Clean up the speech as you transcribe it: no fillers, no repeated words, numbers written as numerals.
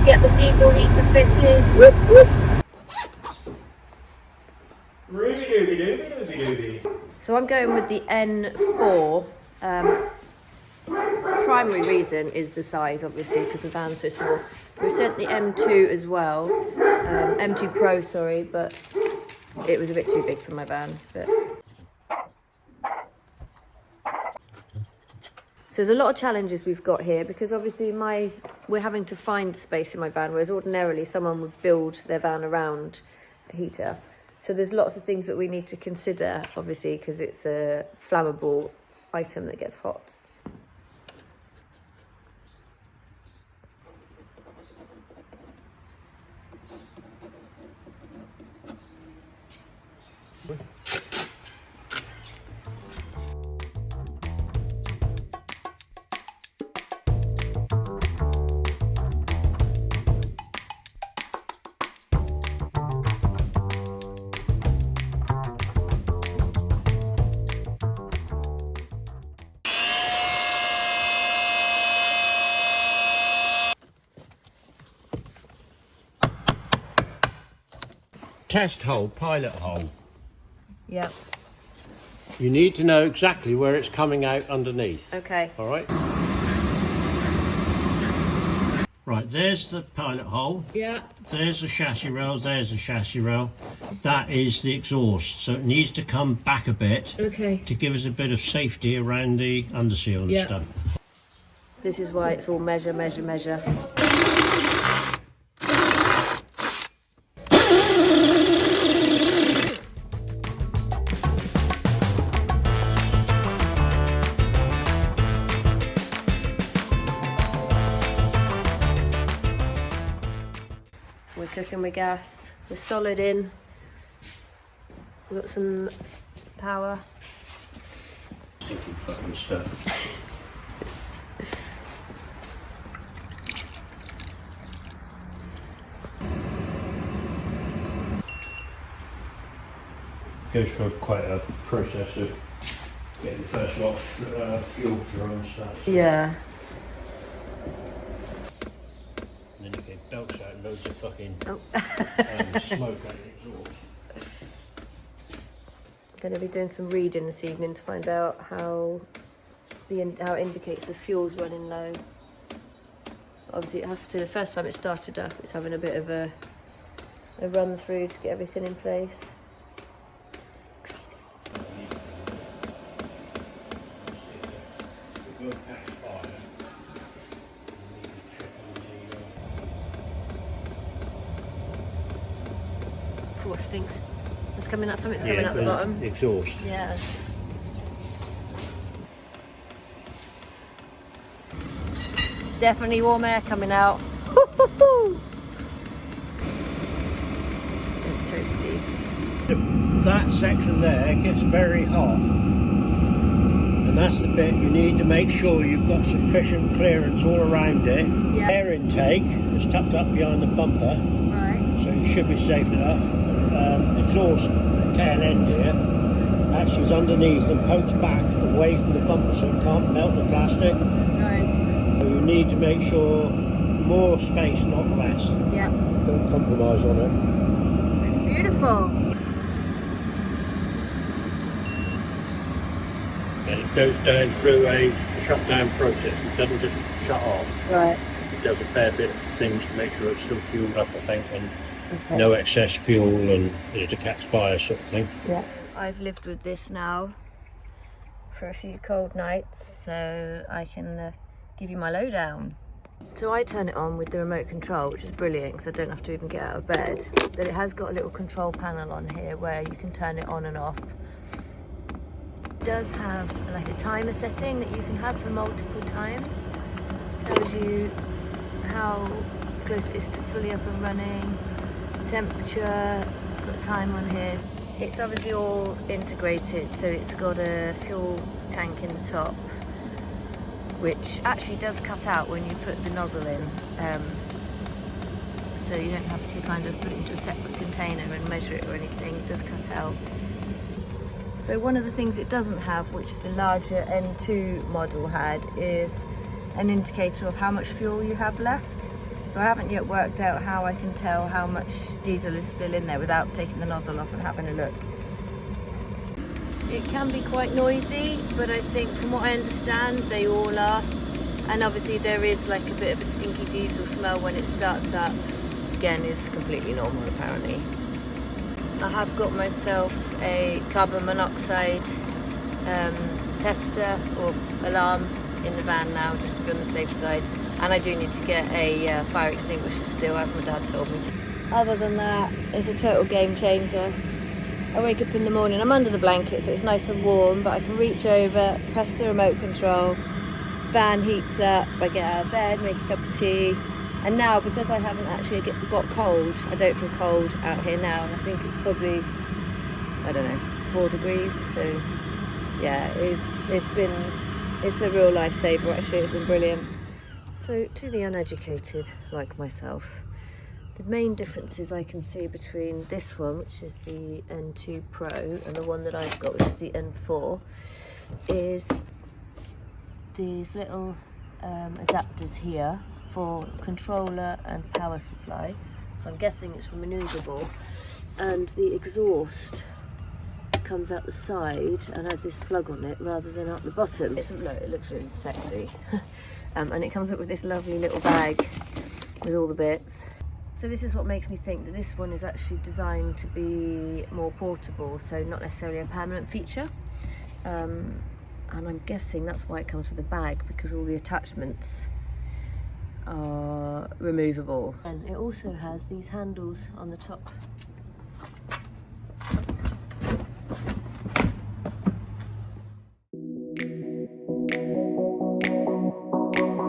to get the diesel heater fitted. Whoop, whoop. So I'm going with the N4. Primary reason is the size, obviously, because the van's so small. We sent the M2 as well, M2 Pro, sorry, but it was a bit too big for my van. But so there's a lot of challenges we've got here, because obviously we're having to find space in my van, whereas ordinarily someone would build their van around a heater. So there's lots of things that we need to consider, obviously, because it's a flammable item that gets hot. Test hole, pilot hole. Yep. You need to know exactly where it's coming out underneath. Okay. All right. Right, there's the pilot hole. Yeah. There's the chassis rail, there's the chassis rail. That is the exhaust, so it needs to come back a bit. Okay. To give us a bit of safety around the underseal and stuff. This is why it's all measure, measure, measure. We're cooking with gas. We're solid in. We've got some power. Stinking fucking stuff. Goes through quite a process of getting the first lot of fuel through and stuff. So. Yeah. And then you get belts out and loads of fucking Oh. smoke out the exhaust. Going to be doing some reading this evening to find out how it indicates the fuel's running low. Obviously, it has to. The first time it started up, it's having a bit of a run through to get everything in place. Oh, it stinks. It's coming out. Something's coming out the bottom. The exhaust. Yeah. Definitely warm air coming out. It's toasty. That section there gets very hot, and that's the bit you need to make sure you've got sufficient clearance all around it. Yeah. Air intake is tucked up behind the bumper, Right. so you should be safe enough. Exhaust tail end here actually is underneath and pokes back away from the bumper, so it can't melt the plastic. Right. So you need to make sure more space, not less. Yeah. Don't compromise on it. It's beautiful. And it goes down through a shutdown process. It doesn't just shut off. Right. It does a fair bit of things to make sure it's still fueled up, I think, and Okay. no excess fuel and to catch fire sort of thing. Yeah. I've lived with this now for a few cold nights, so I can give you my lowdown. So I turn it on with the remote control, which is brilliant because I don't have to even get out of bed. Then it has got a little control panel on here where you can turn it on and off. It does have like a timer setting that you can have for multiple times. It tells you how close it is to fully up and running, temperature, got a time on here. It's obviously all integrated, so it's got a fuel tank in the top, which actually does cut out when you put the nozzle in, so you don't have to kind of put it into a separate container and measure it or anything. It does cut out. So one of the things it doesn't have, which the larger N2 model had, is an indicator of how much fuel you have left. So I haven't yet worked out how I can tell how much diesel is still in there without taking the nozzle off and having a look. It can be quite noisy, but I think from what I understand they all are. And obviously there is like a bit of a stinky diesel smell when it starts up. Again, is completely normal apparently. I have got myself a carbon monoxide tester or alarm in the van now, just to be on the safe side. And I do need to get a fire extinguisher still, as my dad told me to. Other than that, it's a total game changer. I wake up in the morning, I'm under the blanket so it's nice and warm, but I can reach over, press the remote control, van heats up, I get out of bed, make a cup of tea. And now, because I haven't actually got cold, I don't feel cold out here now, and I think it's probably, I don't know, 4 degrees, so yeah, it's a real lifesaver actually, it's been brilliant. So to the uneducated like myself, the main differences I can see between this one, which is the N2 Pro, and the one that I've got, which is the N4, is these little adapters here for controller and power supply. So I'm guessing it's removable, and the exhaust comes out the side and has this plug on it rather than out the bottom. It looks really sexy. And it comes up with this lovely little bag with all the bits. So this is what makes me think that this one is actually designed to be more portable, so not necessarily a permanent feature. And I'm guessing that's why it comes with a bag, because all the attachments are removable. And it also has these handles on the top